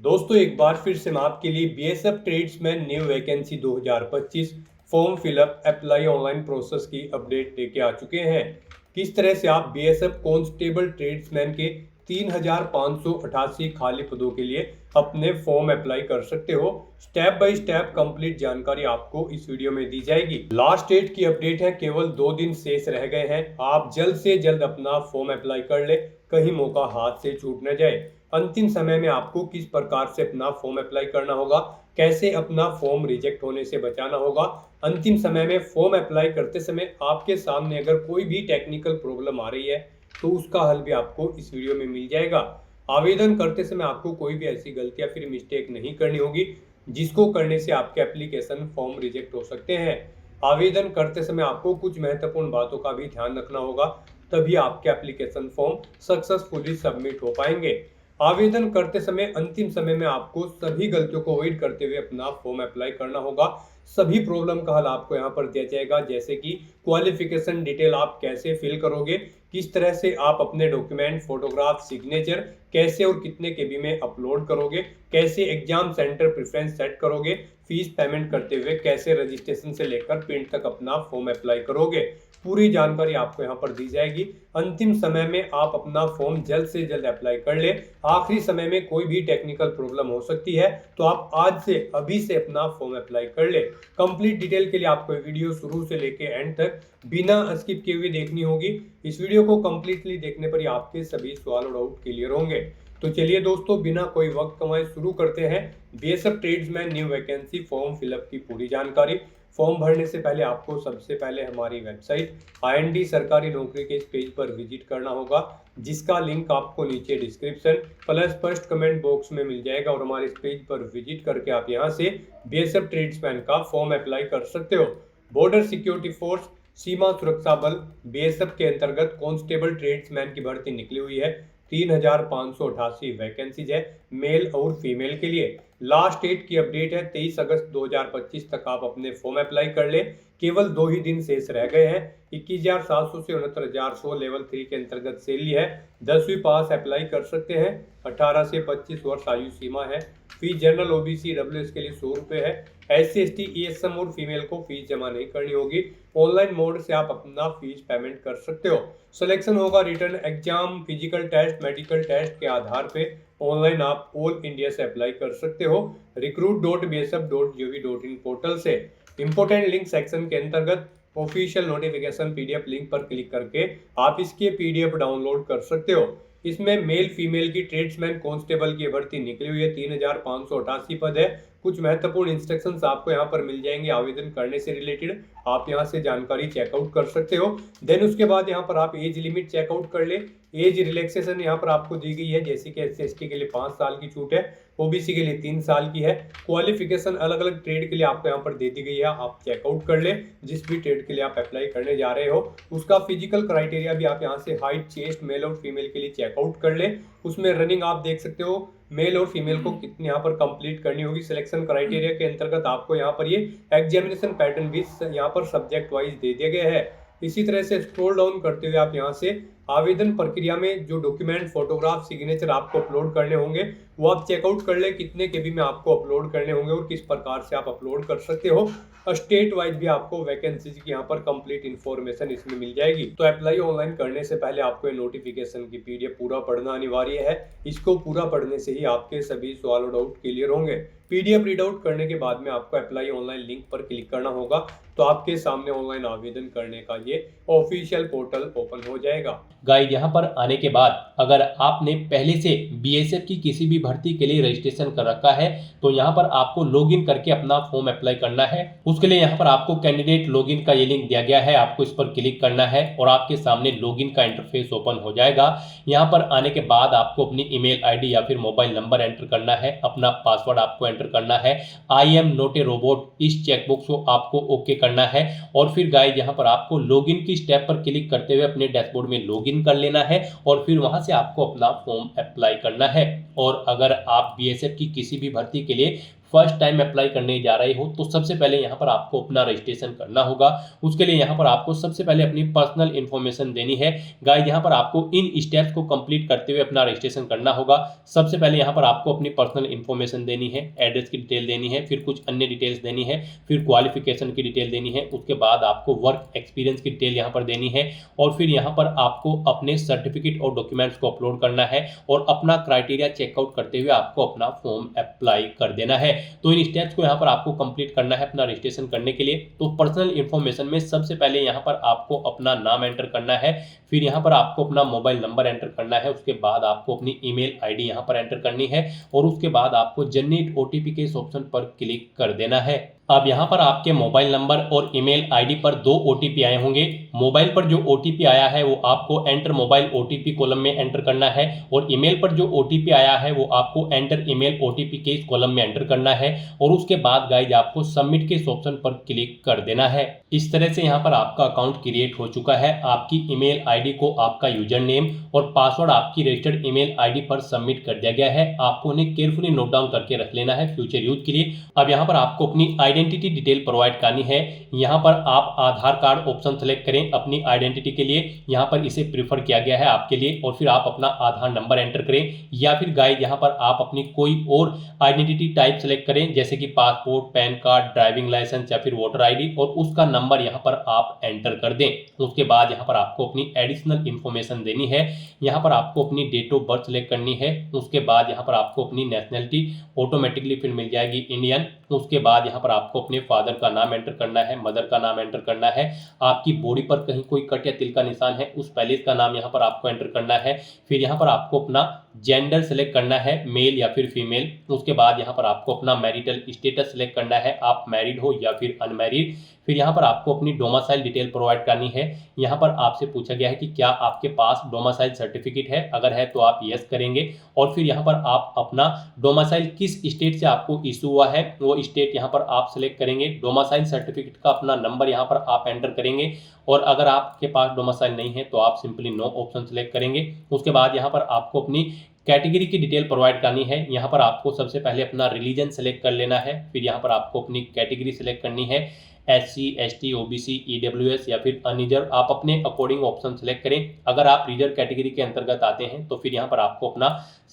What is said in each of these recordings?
दोस्तों एक बार फिर से मैं आपके लिए BSF tradesman new vacancy 2025 form fill up apply online process की अपडेट लेके आ चुके हैं। किस तरह से आप बीएसएफ कांस्टेबल ट्रेड्समैन के 3588 खाली पदों के लिए अपने फॉर्म अप्लाई कर सकते हो, स्टेप बाय स्टेप कंप्लीट जानकारी आपको इस वीडियो में दी जाएगी। लास्ट डेट की अपडेट है, केवल 2 दिन शेष रह गए हैं। आप जल्द से जल्द अपना फॉर्म अप्लाई कर ले, कहीं मौका हाथ से छूट न जाए। अंतिम समय में आपको किस प्रकार से अपना फॉर्म अप्लाई करना होगा, कैसे अपना फॉर्म रिजेक्ट होने से बचाना होगा, अंतिम समय में फॉर्म अप्लाई करते समय आपके सामने अगर कोई भी टेक्निकल प्रॉब्लम आ रही है तो उसका हल भी आपको इस वीडियो में मिल जाएगा। आवेदन करते समय आपको कोई भी ऐसी गलती या फिर मिस्टेक नहीं करनी होगी जिसको करने से आपके एप्लीकेशन फॉर्म रिजेक्ट हो सकते हैं। आवेदन करते समय आपको कुछ महत्वपूर्ण बातों का भी ध्यान रखना होगा, तभी आपके एप्लीकेशन फॉर्म सक्सेसफुली सबमिट हो पाएंगे। आवेदन करते समय अंतिम समय में आपको सभी गलतियों को अवॉइड करते हुए अपना फॉर्म अप्लाई करना होगा। सभी प्रॉब्लम का हल आपको यहाँ पर दिया जाएगा, जैसे कि क्वालिफिकेशन डिटेल आप कैसे फिल करोगे, किस तरह से आप अपने डॉक्यूमेंट, फोटोग्राफ, सिग्नेचर कैसे और कितने केबी में अपलोड करोगे, कैसे एग्जाम सेंटर प्रेफरेंस सेट करोगे, फीस पेमेंट करते हुए कैसे रजिस्ट्रेशन से लेकर प्रिंट तक अपना फॉर्म अप्लाई करोगे, पूरी जानकारी आपको यहाँ पर दी जाएगी। अंतिम समय में आप अपना फॉर्म जल्द से जल्द अप्लाई कर ले। आखिरी समय में कोई भी टेक्निकल प्रॉब्लम हो सकती है, तो आप आज से अभी से अपना फॉर्म अप्लाई कर ले। कंप्लीट डिटेल के लिए आपको वीडियो शुरू से लेके एंड तक बिना स्किप किए हुए देखनी होगी। इस वीडियो को कंप्लीटली देखने पर ही आपके सभी सवाल और डाउट क्लियर होंगे। तो चलिए दोस्तों, बिना कोई वक्त कमाए शुरू करते हैं BSF tradesman new vacancy form fill up की पूरी जानकारी। फॉर्म भरने से पहले आपको सबसे पहले हमारी वेबसाइट आईएनडी सरकारी नौकरी के इस पेज पर विजिट करना होगा, जिसका लिंक आपको नीचे description plus first comment box में मिल जाएगा। और हमारे इस पेज पर विजिट करके आप यहां से बीएसएफ ट्रेड्समैन का फॉर्म अप्लाई कर सकते हो। बॉर्डर सिक्योरिटी फोर्स सीमा सुरक्षा बल बीएसएफ के अंतर्गत कांस्टेबल ट्रेड्समैन की भर्ती निकली हुई है। 3588 वैकेंसीज है मेल और फीमेल के लिए। लास्ट डेट की अपडेट है 23 अगस्त 2025 तक आप अपने फॉर्म अप्लाई कर ले। केवल 2 ही दिन शेष रह गए हैं। 21,700 से 69,100 लेवल 3 के अंतर्गत सैलरी है। 10वीं पास अप्लाई कर सकते हैं। 18 से 25 वर्ष आयु सीमा है। फीस जनरल ओबीसी डब्ल्यूएस के लिए 100 रुपये है। SC ST ESM और फीमेल को फीस जमा नहीं करनी होगी। ऑनलाइन मोड से आप अपना फीस पेमेंट कर सकते हो। सिलेक्शन होगा written exam, physical test, medical test के आधार पे। ऑनलाइन आप ऑल इंडिया से अप्लाई कर सकते हो recruit.bsf.gov.in पोर्टल से। इंपोर्टेंट लिंक सेक्शन के अंतर्गत ऑफिशियल नोटिफिकेशन पीडीएफ लिंक पर क्लिक करके आप इसके पीडीएफ डाउनलोड कर सकते हो। इसमें मेल फीमेल की ट्रेड्समैन कांस्टेबल की भर्ती निकली हुई है। 3588 पद है। कुछ महत्वपूर्ण इंस्ट्रक्शंस आपको यहाँ पर मिल जाएंगे आवेदन करने से रिलेटेड, आप यहाँ से जानकारी चेकआउट कर सकते हो। देन उसके बाद यहाँ पर आप एज लिमिट चेकआउट कर ले। एज रिलैक्सेशन यहाँ पर आपको दी गई है, जैसे कि SC ST के लिए 5 साल की छूट है, ओबीसी के लिए 3 साल की है। क्वालिफिकेशन अलग अलग ट्रेड के लिए आपको यहाँ पर दे दी गई है, आप चेकआउट कर ले। जिस भी ट्रेड के लिए आप अप्लाई करने जा रहे हो उसका फिजिकल क्राइटेरिया भी आप यहाँ से हाइट, चेस्ट मेल और फीमेल के लिए चेकआउट कर ले। उसमें रनिंग आप देख सकते हो, मेल और फीमेल को कितनी यहाँ पर कंप्लीट करनी होगी। सिलेक्शन क्राइटेरिया के अंतर्गत आपको यहाँ पर ये एग्जामिनेशन पैटर्न भी यहाँ पर सब्जेक्ट वाइज दे दिया गया है। इसी तरह से स्क्रॉल डाउन करते हुए आप यहाँ से आवेदन प्रक्रिया में जो डॉक्यूमेंट, फोटोग्राफ, सिग्नेचर आपको अपलोड करने होंगे वो आप चेकआउट कर ले, कितने केबी में आपको अपलोड करने होंगे और किस प्रकार से आप अपलोड कर सकते हो। स्टेट वाइज भी आपको वैकेंसीज की यहाँ पर कंप्लीट इन्फॉर्मेशन इसमें मिल जाएगी। तो अप्लाई ऑनलाइन करने से पहले आपको ये नोटिफिकेशन की पीडीएफ पूरा पढ़ना अनिवार्य है। इसको पूरा पढ़ने से ही आपके सभी सवाल और डाउट क्लियर होंगे। पीडीएफ रीड आउट करने के बाद में आपको अप्लाई ऑनलाइन लिंक पर क्लिक करना होगा, तो आपके सामने ऑनलाइन आवेदन करने का ये ऑफिशियल पोर्टल ओपन हो जाएगा। गाइड यहाँ पर आने के बाद अगर आपने पहले से बीएसएफ की किसी भी भर्ती के लिए रजिस्ट्रेशन कर रखा है तो यहाँ पर आपको लॉगिन करके अपना फॉर्म अप्लाई करना है। उसके लिए यहाँ पर आपको कैंडिडेट लॉगिन का ये लिंक दिया गया है, आपको इस पर क्लिक करना है और आपके सामने लॉगिन का इंटरफेस ओपन हो जाएगा। यहाँ पर आने के बाद आपको अपनी ईमेल आईडी या फिर मोबाइल नंबर एंटर करना है, अपना पासवर्ड आपको एंटर करना है। I am not a robot इस चेकबॉक्स को आपको ओके करना है और फिर गाइड यहाँ पर आपको लॉगिन की स्टेप पर क्लिक करते हुए अपने डैशबोर्ड में लॉगिन कर लेना है और फिर वहां से आपको अपना फॉर्म अप्लाई करना है। और अगर आप बीएसएफ की किसी भी भर्ती के लिए फर्स्ट टाइम अप्लाई करने जा रहे हो तो सबसे पहले यहाँ पर आपको अपना रजिस्ट्रेशन करना होगा। उसके लिए यहाँ पर आपको सबसे पहले अपनी पर्सनल इन्फॉर्मेशन देनी है। गाइस यहाँ पर आपको इन स्टेप्स को कंप्लीट करते हुए अपना रजिस्ट्रेशन करना होगा। सबसे पहले यहाँ पर आपको अपनी पर्सनल इन्फॉर्मेशन देनी है, एड्रेस की डिटेल देनी है, फिर कुछ अन्य डिटेल्स देनी है, फिर क्वालिफिकेशन की डिटेल देनी है, उसके बाद आपको वर्क एक्सपीरियंस की डिटेल यहाँ पर देनी है और फिर यहाँ पर आपको अपने सर्टिफिकेट और डॉक्यूमेंट्स को अपलोड करना है और अपना क्राइटेरिया चेकआउट करते हुए आपको अपना फॉर्म अप्लाई कर देना है। तो इन स्टेप्स को यहाँ पर आपको कंप्लीट करना है अपना रजिस्ट्रेशन करने के लिए। तो पर्सनल इन्फॉर्मेशन में सबसे पहले यहाँ पर आपको अपना नाम एंटर करना है, फिर यहाँ पर आपको अपना मोबाइल नंबर एंटर करना है, उसके बाद आपको अपनी ईमेल आईडी यहाँ पर एंटर करनी है और उसके बाद आपको जनरेट ओटीपी के इस ऑप्शन पर क्लिक कर देना है। अब यहाँ पर आपके मोबाइल नंबर और ईमेल आईडी पर 2 ओटीपी आए होंगे। मोबाइल पर जो ओटीपी आया है वो आपको एंटर मोबाइल ओटीपी कॉलम में एंटर करना है और ईमेल पर जो ओटीपी आया है वो आपको एंटर ईमेल ओटीपी के इस कॉलम में एंटर करना है और उसके बाद गाइज आपको सबमिट के इस ऑप्शन पर क्लिक कर देना है। इस तरह से यहाँ पर आपका अकाउंट क्रिएट हो चुका है। आपकी ईमेल आईडी को आपका यूजर नेम और पासवर्ड आपकी रजिस्टर्ड ईमेल आईडी पर सबमिट कर दिया गया है। आपको उन्हें केयरफुली नोट डाउन करके रख लेना है फ्यूचर यूज के लिए। अब यहाँ पर आपको अपनी आइडेंटिटी डिटेल प्रोवाइड करनी है। यहाँ पर आप आधार कार्ड ऑप्शन सेलेक्ट करें अपनी आइडेंटिटी के लिए, यहाँ पर इसे प्रीफर किया गया है आपके लिए और फिर आप अपना आधार नंबर एंटर करें या फिर गाइड यहाँ पर आप अपनी कोई और आइडेंटिटी टाइप सेलेक्ट करें जैसे कि passport, PAN card, driving licence या फिर वोटर आईडी और उसका नंबर यहाँ पर आप एंटर कर दें। उसके बाद यहाँ पर आपको अपनी एडिशनल इन्फॉर्मेशन देनी है। यहाँ पर आपको अपनी डेट ऑफ बर्थ सेलेक्ट करनी है। उसके बाद यहाँ पर आपको अपनी नेशनलिटी ऑटोमेटिकली फिर मिल जाएगी इंडियन। उसके बाद यहाँ पर आपको अपने फादर का नाम एंटर करना है, मदर का नाम एंटर करना है। आपकी बॉडी पर कहीं कोई कट या तिल का निशान है उस पैलेस का नाम यहाँ पर आपको एंटर करना है। फिर यहाँ पर आपको अपना जेंडर सेलेक्ट करना है, मेल या फिर फीमेल। उसके बाद यहाँ पर आपको अपना मैरिटल स्टेटस सेलेक्ट करना है, आप मैरिड हो या फिर अनमैरिड। फिर यहाँ पर आपको अपनी डोमिसाइल डिटेल प्रोवाइड करनी है। यहाँ पर आपसे पूछा गया है कि क्या आपके पास डोमिसाइल सर्टिफिकेट है, अगर है तो आप यस करेंगे और फिर यहाँ पर आप अपना डोमिसाइल किस स्टेट से आपको इशू हुआ है वो स्टेट यहाँ पर आप सेलेक्ट करेंगे। डोमिसाइल सर्टिफिकेट का अपना नंबर यहाँ पर आप एंटर करेंगे और अगर आपके पास डोमिसाइल नहीं है तो आप सिंपली नो ऑप्शन सेलेक्ट करेंगे। उसके बाद यहाँ पर आपको अपनी कैटेगरी की डिटेल प्रोवाइड करनी है। यहाँ पर आपको सबसे पहले अपना रिलीजन सेलेक्ट कर लेना है, फिर यहाँ पर आपको अपनी कैटेगरी सेलेक्ट करनी है, SC, ST, OBC, EWS या फिर अनरिजर्व। आप अपने अकॉर्डिंग ऑप्शन सेलेक्ट करें। अगर आप रिजर्व कैटेगरी के अंतर्गत आते हैं तो फिर यहाँ पर आपको अपना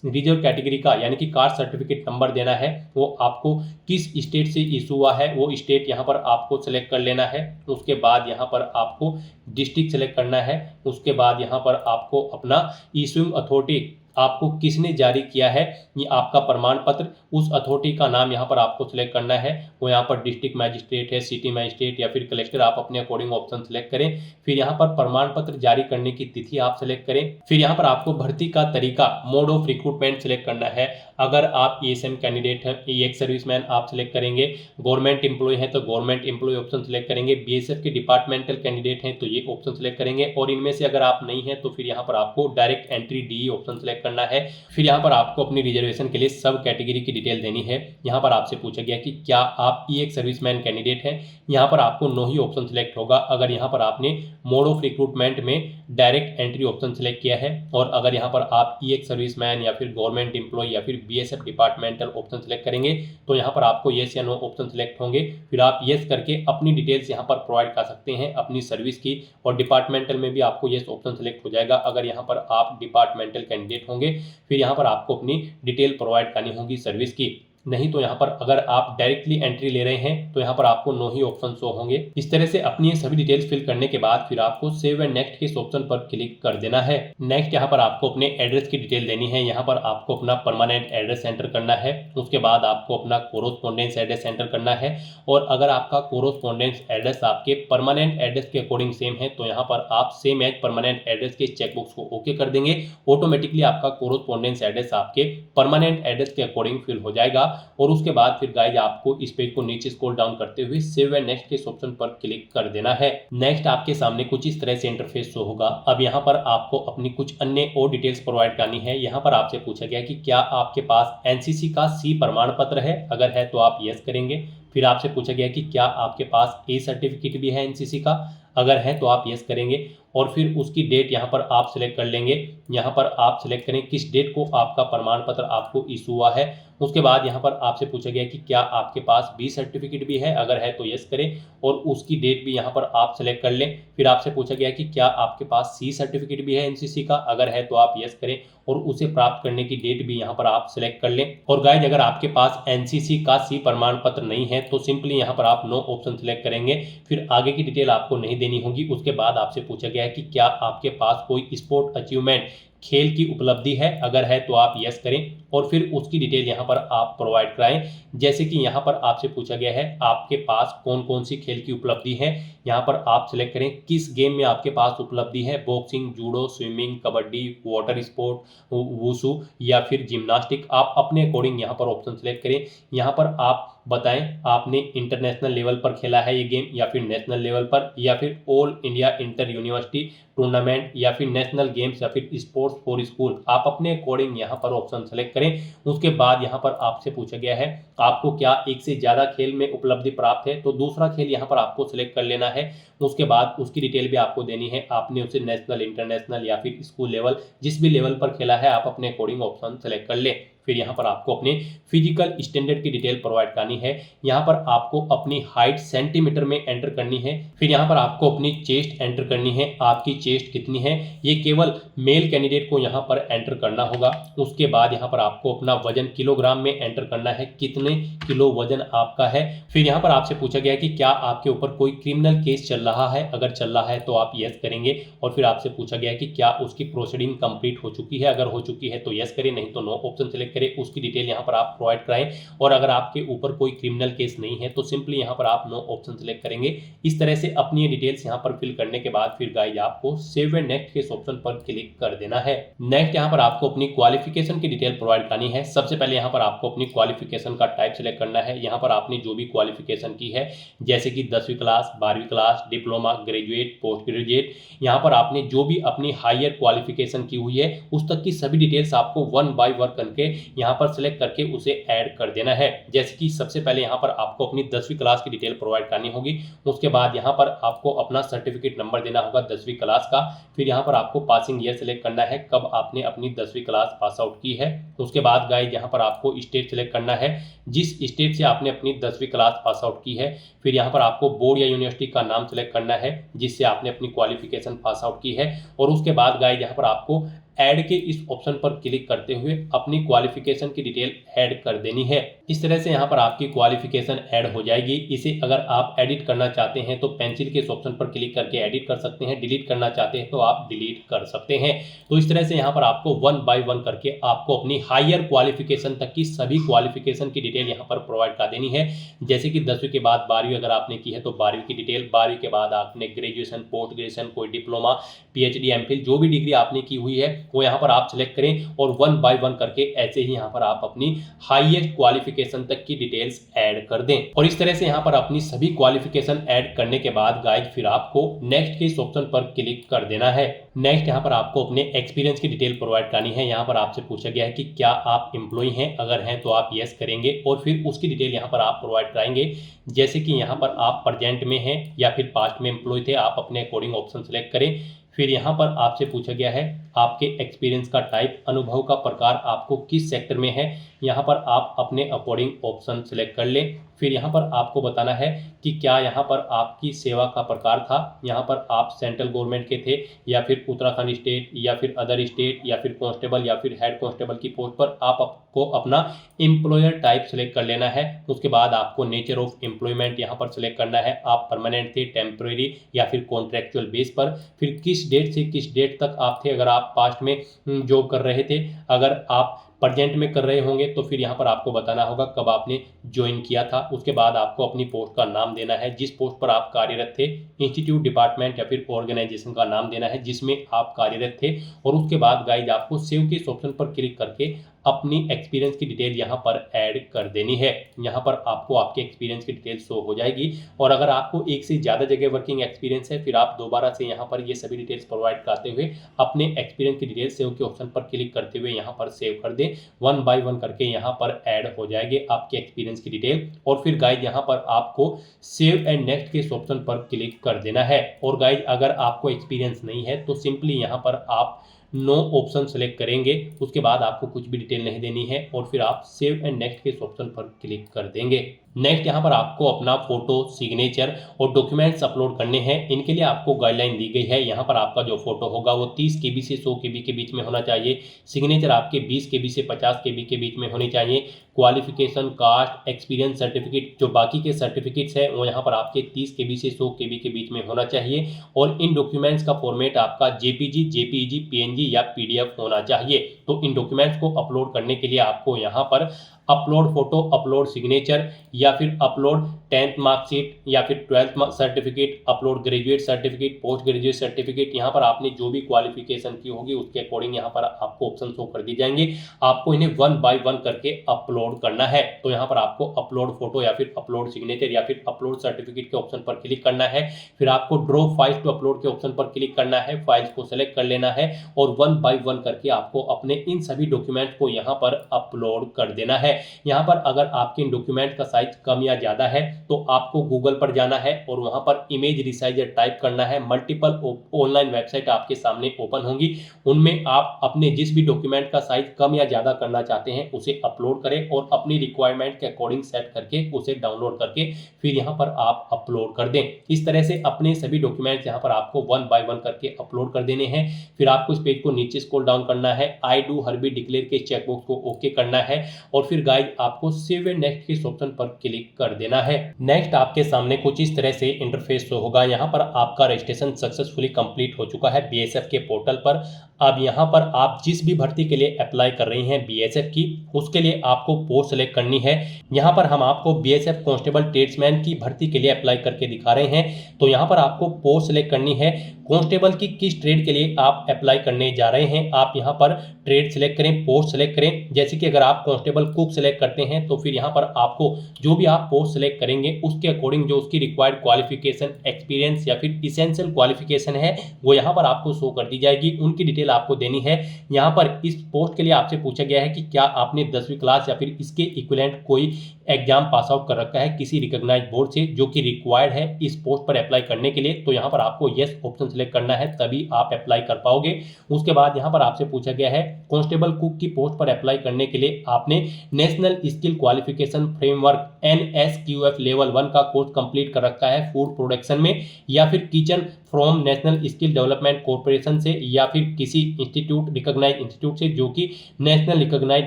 रिजर्व कैटेगरी का यानी कि कास्ट सर्टिफिकेट नंबर देना है। वो आपको किस स्टेट से इशू हुआ है वो स्टेट यहाँ पर आपको सेलेक्ट कर लेना है। उसके बाद यहाँ पर आपको डिस्ट्रिक्ट सेलेक्ट करना है। उसके बाद यहाँ पर आपको अपना इशूइंग अथॉरिटी आपको किसने जारी किया है ये आपका प्रमाण पत्र, उस अथॉरिटी का नाम यहाँ पर आपको सिलेक्ट करना है। वो यहाँ पर डिस्ट्रिक्ट मैजिस्ट्रेट है, सिटी मैजिस्ट्रेट या फिर कलेक्टर, आप अपने अकॉर्डिंग ऑप्शन सेलेक्ट करें। फिर यहाँ पर प्रमाण पत्र जारी करने की तिथि आप सेलेक्ट करें। फिर यहाँ पर आपको भर्ती का तरीका, मोड ऑफ रिक्रूटमेंट सेलेक्ट करना है। अगर आप ESM कैंडिडेट हैं, एक्स सर्विसमैन आप सेलेक्ट करेंगे। गवर्नमेंट एम्प्लॉय है तो गवर्नमेंट एम्प्लॉय ऑप्शन सेलेक्ट करेंगे। BSF के डिपार्टमेंटल कैंडिडेट हैं तो ये ऑप्शन सेलेक्ट करेंगे और इनमें से अगर आप नहीं है तो फिर यहाँ पर आपको direct entry DE option select करना है। फिर यहाँ पर आपको अपनी रिजर्वेशन के लिए सब कैटेगरी की डिटेल देनी है। यहाँ पर आपसे पूछा गया कि क्या आप एक्स सर्विसमैन कैंडिडेट हैं, यहाँ पर आपको नो ही ऑप्शन सेलेक्ट होगा। अगर यहाँ पर आपने मोड ऑफ रिक्रूटमेंट में डायरेक्ट एंट्री ऑप्शन सेलेक्ट किया है और अगर यहाँ पर आप एक्स सर्विसमैन या फिर गवर्नमेंट एम्प्लॉय या फिर BSF डिपार्टमेंटल ऑप्शन सेलेक्ट करेंगे तो यहाँ पर आपको येस या नो ऑप्शन सेलेक्ट होंगे। फिर आप येस करके अपनी डिटेल्स यहाँ पर प्रोवाइड कर सकते हैं अपनी सर्विस की और डिपार्टमेंटल में भी आपको येस ऑप्शन सेलेक्ट हो जाएगा अगर यहाँ पर आप डिपार्टमेंटल कैंडिडेट होंगे। फिर यहाँ पर आपको अपनी डिटेल प्रोवाइड करनी होगी सर्विस की। नहीं तो यहाँ पर अगर आप डायरेक्टली एंट्री ले रहे हैं तो यहाँ पर आपको नो ही ऑप्शन शो होंगे। इस तरह से अपनी ये सभी डिटेल्स फिल करने के बाद फिर आपको सेव एंड नेक्स्ट के इस ऑप्शन पर क्लिक कर देना है। नेक्स्ट यहाँ पर आपको अपने एड्रेस की डिटेल देनी है। यहाँ पर आपको अपना परमानेंट एड्रेस एंटर करना है। उसके बाद आपको अपना कोरोस्पोंडेंस एड्रेस एंटर करना है और अगर आपका कोरोस्पोंडेंस एड्रेस आपके परमानेंट एड्रेस के अकॉर्डिंग सेम है तो यहाँ पर आप सेम एज परमानेंट एड्रेस के चेकबॉक्स को ओके कर देंगे। ऑटोमेटिकली आपका कोरोस्पोंडेंस एड्रेस आपके परमानेंट एड्रेस के अकॉर्डिंग फिल हो जाएगा और उसके बाद फिर गाइज आपको इस पेज को नीचे स्क्रॉल डाउन करते हुए सेव एंड नेक्स्ट के इस ऑप्शन पर क्लिक कर देना है। नेक्स्ट आपके सामने कुछ इस तरह से इंटरफेस शो होगा। अब यहाँ पर आपको अपनी कुछ अन्य और डिटेल्स प्रोवाइड करनी है। यहाँ पर आपसे पूछा गया कि क्या आपके पास NCC का C प्रमाण पत्र है, अगर है तो आप यस करेंगे। फिर आपसे पूछा गया कि क्या आपके पास A सर्टिफिकेट भी है NCC का, अगर है तो आप यस करेंगे और फिर उसकी डेट यहाँ पर आप सिलेक्ट कर लेंगे। यहाँ पर आप सिलेक्ट करें किस डेट को आपका प्रमाण पत्र आपको इशू हुआ है। उसके बाद यहाँ पर आपसे पूछा गया कि क्या आपके पास बी सर्टिफिकेट भी है, अगर है तो यस करें और उसकी डेट भी यहाँ पर आप सिलेक्ट कर लें। फिर आपसे पूछा गया कि क्या आपके पास सी सर्टिफिकेट भी है एनसीसी का, अगर है तो आप यस करें और उसे प्राप्त करने की डेट भी यहाँ पर आप सिलेक्ट कर लें। और गाइज अगर आपके पास एनसीसी का सी प्रमाण पत्र नहीं है तो सिंपली यहाँ पर आप नो ऑप्शन सिलेक्ट करेंगे। फिर आगे की डिटेल आपको नहीं देनी होगी। उसके बाद आपसे पूछा गया है कि क्या आपके पास कोई स्पोर्ट अचीवमेंट, खेल की उपलब्धि है, अगर है तो आप यस करें और फिर उसकी डिटेल यहाँ पर आप प्रोवाइड कराएं। जैसे कि यहाँ पर आपसे पूछा गया है आपके पास कौन कौन सी खेल की उपलब्धि है, यहाँ पर आप सिलेक्ट करें किस गेम में आपके पास उपलब्धि है, boxing, judo, swimming, kabaddi, water sport, wushu या फिर जिम्नास्टिक। आप अपने अकॉर्डिंग यहाँ पर ऑप्शन सिलेक्ट करें। यहाँ पर आप बताएं आपने इंटरनेशनल लेवल पर खेला है ये गेम या फिर नेशनल लेवल पर या फिर all India inter university tournament या फिर नेशनल गेम्स या फिर स्पोर्ट्स फॉर स्कूल। आप अपने अकॉर्डिंग यहाँ पर ऑप्शन सेलेक्ट करें। उसके बाद यहाँ पर आपसे पूछा गया है आपको क्या एक से ज़्यादा खेल में उपलब्धि प्राप्त है, तो दूसरा खेल यहाँ पर आपको सिलेक्ट कर लेना है। उसके बाद उसकी डिटेल भी आपको देनी है, आपने उसे नेशनल, इंटरनेशनल या फिर स्कूल लेवल, जिस भी लेवल पर खेला है आप अपने अकॉर्डिंग ऑप्शन सेलेक्ट कर लें। फिर यहाँ पर आपको अपने फिजिकल स्टैंडर्ड की डिटेल प्रोवाइड करनी है। यहाँ पर आपको अपनी हाइट सेंटीमीटर में एंटर करनी है। फिर यहाँ पर आपको अपनी चेस्ट एंटर करनी है, आपकी चेस्ट कितनी है ये केवल मेल कैंडिडेट को यहाँ पर एंटर करना होगा। उसके बाद यहाँ पर आपको अपना वजन किलोग्राम में एंटर करना है, कितने किलो वजन आपका है। फिर यहाँ पर आपसे पूछा गया कि क्या आपके ऊपर कोई क्रिमिनल केस चल रहा है, अगर चल रहा है तो आप यस करेंगे और फिर आपसे पूछा गया कि क्या उसकी प्रोसीडिंग कंप्लीट हो चुकी है, अगर हो चुकी है तो यस करें, नहीं तो नो ऑप्शन सेलेक्ट करें। उसकी डिटेल यहाँ पर आप प्रोवाइड कराएं और अगर आपके ऊपर कोई क्रिमिनल केस नहीं है तो सिंपली यहाँ पर आप नो ऑप्शन सेलेक्ट करेंगे। इस तरह से अपनी डिटेल्स यहाँ पर फिल करने के बाद फिर गाइज आपको सेव एंड नेक्स्ट के ऑप्शन पर क्लिक कर देना है। नेक्स्ट यहाँ पर आपको अपनी क्वालिफिकेशन की डिटेल प्रोवाइड करनी है। सबसे पहले यहाँ पर आपको अपनी क्वालिफिकेशन का टाइप सेलेक्ट करना है। यहाँ पर आपने जो भी क्वालिफिकेशन की है जैसे कि 10वीं क्लास, 12वीं class, diploma, graduate, post graduate, यहाँ पर आपने जो भी अपनी हायर क्वालिफिकेशन की हुई है उस तक की सभी डिटेल्स आपको वन बाय वन करके यहाँ पर सिलेक्ट करके उसे ऐड कर देना है। जैसे कि सबसे पहले यहाँ पर आपको अपनी 10वीं क्लास की डिटेल प्रोवाइड करनी होगी। उसके बाद यहाँ पर आपको अपना सर्टिफिकेट नंबर देना होगा 10वीं क्लास का। फिर यहाँ पर आपको पासिंग ईयर सेलेक्ट करना है, कब आपने अपनी 10वीं क्लास पास आउट की है। उसके बाद गाइज यहाँ पर आपको स्टेट सेलेक्ट करना है, जिस स्टेट से आपने अपनी 10वीं क्लास पास आउट की है। फिर यहाँ पर आपको बोर्ड या यूनिवर्सिटी का नाम सेलेक्ट करना है जिससे आपने अपनी क्वालिफिकेशन पास आउट की है। और उसके बाद गाइज यहाँ पर आपको ऐड के इस ऑप्शन पर क्लिक करते हुए अपनी क्वालिफिकेशन की डिटेल ऐड कर देनी है। इस तरह से यहाँ पर आपकी क्वालिफिकेशन ऐड हो जाएगी। इसे अगर आप एडिट करना चाहते हैं तो पेंसिल के इस ऑप्शन पर क्लिक करके एडिट कर सकते हैं, डिलीट करना चाहते हैं तो आप डिलीट कर सकते हैं। तो इस तरह से यहाँ पर आपको वन बाय वन करके आपको अपनी हायर क्वालिफिकेशन तक की सभी क्वालिफिकेशन की डिटेल यहाँ पर प्रोवाइड कर देनी है। जैसे कि 10वीं के बाद 12वीं अगर आपने की है तो 12वीं की डिटेल, 12वीं के बाद आपने ग्रेजुएशन, पोस्ट ग्रेजुएशन, कोई डिप्लोमा, पीएचडी, एमफिल जो भी डिग्री आपने की हुई है वो यहाँ पर आप सिलेक्ट करें और वन बाय वन करके ऐसे ही यहाँ पर आप अपनी हाईएस्ट क्वालिफिकेशन तक की डिटेल्स ऐड कर दें। और इस तरह से यहाँ पर अपनी सभी क्वालिफिकेशन ऐड करने के बाद गाइज फिर आपको नेक्स्ट के इस ऑप्शन पर क्लिक कर देना है। नेक्स्ट यहाँ पर आपको अपने एक्सपीरियंस की डिटेल प्रोवाइड करनी है। यहाँ पर आपसे पूछा गया है कि क्या आप एम्प्लॉय हैं, अगर हैं तो आप यस करेंगे और फिर उसकी डिटेल यहाँ पर आप प्रोवाइड कराएंगे। जैसे कि यहाँ पर आप प्रेजेंट में हैं या फिर पास्ट में एम्प्लॉय थे, आप अपने अकॉर्डिंग ऑप्शन सेलेक्ट करें। फिर यहाँ पर आपसे पूछा गया है आपके एक्सपीरियंस का टाइप, अनुभव का प्रकार आपको किस सेक्टर में है, यहाँ पर आप अपने अकॉर्डिंग ऑप्शन सेलेक्ट कर लें। फिर यहाँ पर आपको बताना है कि क्या यहाँ पर आपकी सेवा का प्रकार था, यहाँ पर आप सेंट्रल गवर्नमेंट के थे या फिर उत्तराखंड स्टेट या फिर अदर स्टेट या फिर कांस्टेबल या फिर हेड कांस्टेबल की पोस्ट पर आपको अपना एम्प्लॉयर टाइप सेलेक्ट कर लेना है। उसके बाद आपको नेचर ऑफ एम्प्लॉयमेंट यहाँ पर सेलेक्ट करना है, आप परमानेंट थे, टेम्परेरी या फिर कॉन्ट्रेक्चुअल बेस पर। फिर किस डेट से किस डेट तक आप थे, अगर आप पास्ट में जॉब कर रहे थे, अगर आप प्रेजेंट में कर रहे होंगे तो फिर यहाँ पर आपको बताना होगा कब आपने ज्वाइन किया था। उसके बाद आपको अपनी पोस्ट का नाम देना है, जिस पोस्ट पर आप कार्यरत थे, इंस्टीट्यूट, डिपार्टमेंट या फिर ऑर्गेनाइजेशन का नाम देना है जिसमें आप कार्यरत थे। और उसके बाद गाइज आपको सेव के इस ऑप्शन पर क्लिक करके अपनी एक्सपीरियंस की डिटेल यहाँ पर ऐड कर देनी है। यहाँ पर आपको आपके एक्सपीरियंस की डिटेल शो हो जाएगी और अगर आपको एक से ज़्यादा जगह वर्किंग एक्सपीरियंस है फिर आप दोबारा से यहाँ पर ये सभी डिटेल्स प्रोवाइड कराते हुए अपने एक्सपीरियंस की डिटेल सेव के ऑप्शन पर क्लिक करते हुए यहाँ पर सेव कर दें। 1 बाय 1 करके यहाँ पर ऐड हो जाएंगे आपके एक्सपीरियंस की डिटेल और फिर गाइज यहाँ पर आपको सेव एंड नेक्स्ट के इस ऑप्शन पर क्लिक कर देना है। और गाइज अगर आपको एक्सपीरियंस नहीं है तो सिंपली यहाँ पर आप नो ऑप्शन सेलेक्ट करेंगे, उसके बाद आपको कुछ भी डिटेल नहीं देनी है और फिर आप सेव एंड नेक्स्ट के इस ऑप्शन पर क्लिक कर देंगे। नेक्स्ट यहाँ पर आपको अपना फोटो, सिग्नेचर और डॉक्यूमेंट्स अपलोड करने हैं। इनके लिए आपको गाइडलाइन दी गई है। यहाँ पर आपका जो फोटो होगा वो 30 KB से 100 KB के बीच में होना चाहिए। सिग्नेचर आपके 20 KB से 50 KB के बीच में होनी चाहिए। क्वालिफिकेशन, कास्ट, एक्सपीरियंस सर्टिफिकेट, जो बाकी के सर्टिफिकेट्स हैं वो यहाँ पर आपके 30 KB से 100 KB के बीच में होना चाहिए और इन डॉक्यूमेंट्स का फॉर्मेट आपका JPG, JPEG, PNG या PDF होना चाहिए। तो इन डॉक्यूमेंट्स को अपलोड करने के लिए आपको यहाँ पर अपलोड फोटो, अपलोड सिग्नेचर या फिर अपलोड 10th मार्कशीट या फिर 12th certificate, upload graduate certificate, post graduate certificate, यहाँ पर आपने जो भी क्वालिफिकेशन की होगी उसके अकॉर्डिंग यहाँ पर आपको ऑप्शन शो कर दी जाएंगे। आपको इन्हें 1 बाय 1 करके अपलोड करना है। तो यहाँ पर आपको अपलोड फोटो या फिर अपलोड सिग्नेचर या फिर अपलोड सर्टिफिकेट के ऑप्शन पर क्लिक करना है। फिर आपको ड्रॉ फाइल्स टू अपलोड के ऑप्शन पर क्लिक करना है, फाइल्स को सेलेक्ट कर लेना है और 1 बाय 1 करके आपको अपने इन सभी डॉक्यूमेंट को यहाँ पर अपलोड कर देना है। यहाँ पर अगर आपके डॉक्यूमेंट का साइज कम या ज्यादा है तो आपको गूगल पर जाना है और वहां पर इमेज रिसाइजर टाइप करना है। मल्टीपल ऑनलाइन वेबसाइट आपके सामने ओपन होंगी, उनमें आप अपने जिस भी डॉक्यूमेंट का साइज कम या ज्यादा करना चाहते हैं उसे अपलोड करें और अपनी रिक्वायरमेंट के अकॉर्डिंग सेट करके उसे डाउनलोड करके फिर यहाँ पर आप अपलोड कर दें। इस तरह से अपने सभी डॉक्यूमेंट्स यहाँ पर आपको 1 बाय 1 करके अपलोड कर देने हैं। फिर आपको इस पेज को नीचे स्क्रॉल डाउन करना है, आई डू हर्बी डिक्लेयर के चेकबॉक्स को ओके करना है और फिर गाइड आपको सेव एंड नेक्स्ट के इस ऑप्शन पर क्लिक कर देना है। नेक्स्ट आपके सामने कुछ इस तरह से इंटरफेस शो होगा। यहाँ पर आपका रजिस्ट्रेशन सक्सेसफुली कंप्लीट हो चुका है BSF के पोर्टल पर। अब यहाँ पर आप जिस भी भर्ती के लिए अप्लाई कर रही हैं BSF की, उसके लिए आपको पोस्ट सेलेक्ट करनी है। यहाँ पर हम आपको BSF कांस्टेबल ट्रेड्समैन की भर्ती के लिए अप्लाई करके दिखा रहे हैं। तो यहाँ पर आपको पोस्ट सेलेक्ट करनी है। कांस्टेबल की किस ट्रेड के लिए आप अप्लाई करने जा रहे हैं, आप यहाँ पर ट्रेड सेलेक्ट करें, पोस्ट सेलेक्ट करें। जैसे कि अगर आप कांस्टेबल कुक सेलेक्ट करते हैं तो फिर यहाँ पर आपको जो भी आप पोस्ट सेलेक्ट करेंगे उसके अकॉर्डिंग जो उसकी रिक्वायर्ड क्वालिफिकेशन, एक्सपीरियंस या फिर इसेंशियल क्वालिफिकेशन है वो यहाँ पर आपको शो कर दी जाएगी। उनकी डिटेल आपको देनी है। यहाँ पर इस पोस्ट के लिए आपसे पूछा गया है कि क्या आपने 10वीं क्लास या फिर इसके इक्विवेलेंट कोई एग्जाम पास आउट कर रखा है किसी रिकॉग्नाइज्ड बोर्ड से, जो कि रिक्वायर्ड है इस पोस्ट पर अप्लाई करने के लिए। तो यहाँ पर आपको यस ऑप्शन सेलेक्ट करना है, तभी आप अप्लाई कर पाओगे। उसके बाद यहाँ पर आपसे पूछा गया है कांस्टेबल कुक की पोस्ट पर अप्लाई करने के लिए आपने national skill qualification framework NSQF level 1 का कोर्स कंप्लीट कर रखा है फूड प्रोडक्शन में, या फिर kitchen from national skill development corporation से, या फिर किसी इंस्टीट्यूट, रिकॉग्नाइज्ड इंस्टीट्यूट से जो कि नेशनल रिकॉग्नाइज्ड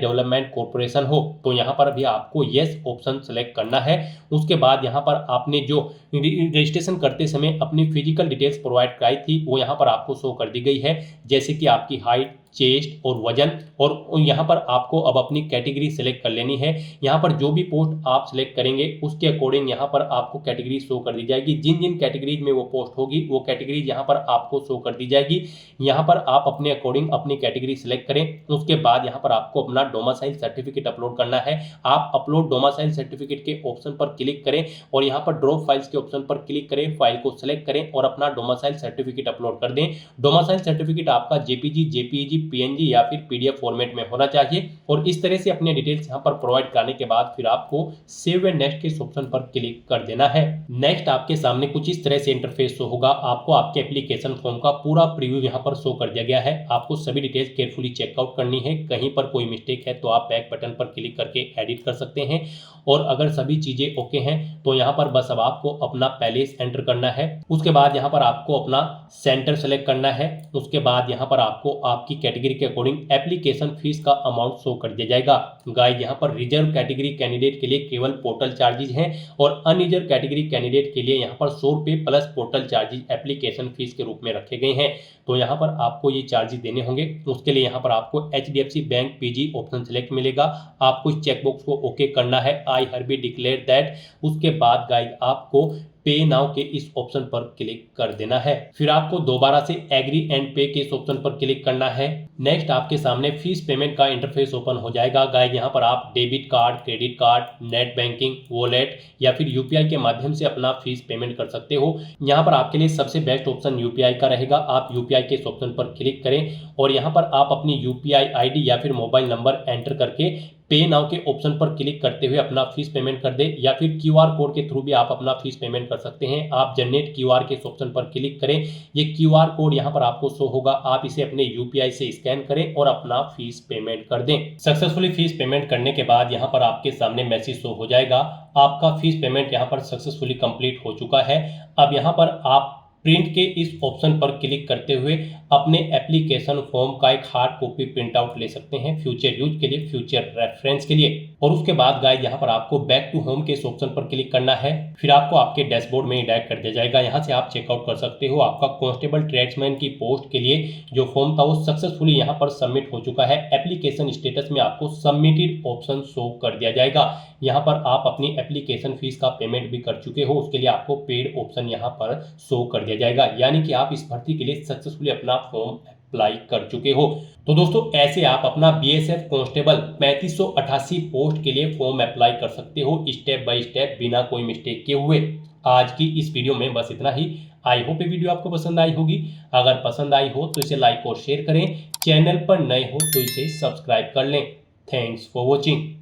डेवलपमेंट कॉर्पोरेशन हो। तो यहाँ पर भी आपको यस ऑप्शन सेलेक्ट करना है। उसके बाद यहाँ पर आपने जो रजिस्ट्रेशन करते समय अपनी फिजिकल डिटेल्स प्रोवाइड कराई थी वो यहाँ पर आपको शो कर दी गई है, जैसे कि आपकी हाइट, चेस्ट और वजन। और यहाँ पर आपको अब अपनी कैटेगरी सेलेक्ट कर लेनी है। यहाँ पर जो भी पोस्ट आप सेलेक्ट करेंगे उसके अकॉर्डिंग यहाँ पर आपको कैटेगरी शो कर दी जाएगी। जिन जिन कैटेगरीज में वो पोस्ट होगी वो कैटेगरीज यहाँ पर आपको शो कर दी जाएगी। यहाँ पर आप अपने अकॉर्डिंग अपनी कैटेगरी सेलेक्ट करें। उसके बाद यहाँ पर आपको अपना डोमिसाइल सर्टिफिकेट अपलोड करना है। आप अपलोड डोमिसाइल सर्टिफिकेट के ऑप्शन पर क्लिक करें और यहाँ पर ड्रॉप फाइल्स के ऑप्शन पर क्लिक करें, फाइल को सेलेक्ट करें और अपना डोमिसाइल सर्टिफिकेट अपलोड कर दें। डोमिसाइल सर्टिफिकेट आपका JPG, JPEG, PNG या फिर PDF फॉर्मेट में होना चाहिए। और इस तरह से अपने डिटेल्स यहाँ पर प्रोवाइड करने के बाद फिर आपको सेव एंड नेक्स्ट के इस ऑप्शन पर क्लिक कर देना है। नेक्स्ट आपके सामने कुछ इस तरह से इंटरफेस शो होगा। आपको आपके एप्लीकेशन फॉर्म का पूरा प्रीव्यू यहाँ पर शो कर दिया गया है। आपको सभी डिटेल्स केयरफुली चेकआउट करनी है। कहीं पर कोई मिस्टेक है तो आप बैक बटन पर क्लिक करके एडिट कर सकते हैं और अगर सभी चीजें ओके हैं तो यहाँ पर बस अब आपको अपना पैलेस एंटर करना है। उसके बाद यहाँ पर आपको अपना सेंटर सेलेक्ट करना है। उसके बाद यहाँ पर आपको आपकी कैटेगरी के अकॉर्डिंग एप्लीकेशन फीस का अमाउंट शो कर दिया जाएगा। गाइस यहाँ पर रिजर्व कैटेगरी कैंडिडेट के लिए केवल पोर्टल चार्जेस हैं और अनरिजर्व कैटेगरी कैंडिडेट के लिए यहाँ पर 100 रुपये plus portal charges application fees के रूप में रखे गए हैं। तो यहाँ पर आपको ये चार्जेस देने होंगे। उसके लिए यहाँ पर आपको HDFC bank PG option select मिलेगा। आपको इस चेकबॉक्स को ओके करना है, आई हर्बी डिक्लेयर दैट। उसके बाद गाइस आपको पे नाउ के इस ऑप्शन पर क्लिक कर देना है। फिर आपको दोबारा से एग्री एंड पे के इस ऑप्शन पर क्लिक करना है। नेक्स्ट आपके सामने फीस पेमेंट का इंटरफेस ओपन हो जाएगा। गाइस यहाँ पर आप debit card, credit card, net banking, wallet या फिर यूपीआई के माध्यम से अपना फीस पेमेंट कर सकते हो। यहाँ पर आपके लिए सबसे बेस्ट ऑप्शन यूपीआई का रहेगा। आप यूपीआई के इस ऑप्शन पर क्लिक करें और यहाँ पर आप अपनी यूपीआई आईडी या फिर मोबाइल नंबर एंटर करके पे नाउ के ऑप्शन पर क्लिक करते हुए अपना फीस पेमेंट कर दे, या फिर क्यूआर कोड के थ्रू भी आप अपना फीस पेमेंट कर सकते हैं। आप जनरेट क्यूआर के इस ऑप्शन पर क्लिक करें। ये क्यूआर कोड यहाँ पर आपको शो होगा, आप इसे अपने यूपीआई से स्कैन करें और अपना फीस पेमेंट कर दें। सक्सेसफुली फीस पेमेंट करने के बाद यहाँ पर आपके सामने मैसेज शो हो जाएगा, आपका फीस पेमेंट यहाँ पर सक्सेसफुली कंप्लीट हो चुका है। अब यहाँ पर आप प्रिंट के इस ऑप्शन पर क्लिक करते हुए अपने एप्लीकेशन फॉर्म का एक हार्ड कॉपी प्रिंट आउट ले सकते हैं फ्यूचर यूज के लिए, फ्यूचर रेफरेंस के लिए। और उसके बाद गाइस यहाँ पर आपको बैक टू होम के इस ऑप्शन पर क्लिक करना है। फिर आपको आपके डैशबोर्ड में डायरेक्ट कर दिया जाएगा। यहाँ से आप चेकआउट कर सकते हो। आपका कांस्टेबल ट्रेड्समैन की पोस्ट के लिए जो फॉर्म था वो सक्सेसफुली यहाँ पर सबमिट हो चुका है। एप्लीकेशन स्टेटस में आपको सबमिटेड ऑप्शन शो कर दिया जाएगा। यहाँ पर आप अपनी एप्लीकेशन फीस का पेमेंट भी कर चुके हो, उसके लिए आपको पेड ऑप्शन यहाँ पर शो कर दिया जाएगा, यानी कि आप इस भर्ती के लिए सक्सेसफुली अपना फॉर्म अप्लाई कर चुके हो। तो दोस्तों ऐसे आप अपना बीएसएफ कांस्टेबल 3588 पोस्ट के लिए फॉर्म अप्लाई कर सकते हो स्टेप बाय स्टेप, बिना कोई मिस्टेक के हुए। आज की इस वीडियो में बस इतना ही। आई होप ये वीडियो आपको पसंद आई होगी। अगर पसंद आई हो तो इसे लाइक और शेयर करें। चैनल पर नए हो तो इसे सब्सक्राइब कर लें। Thanks for watching.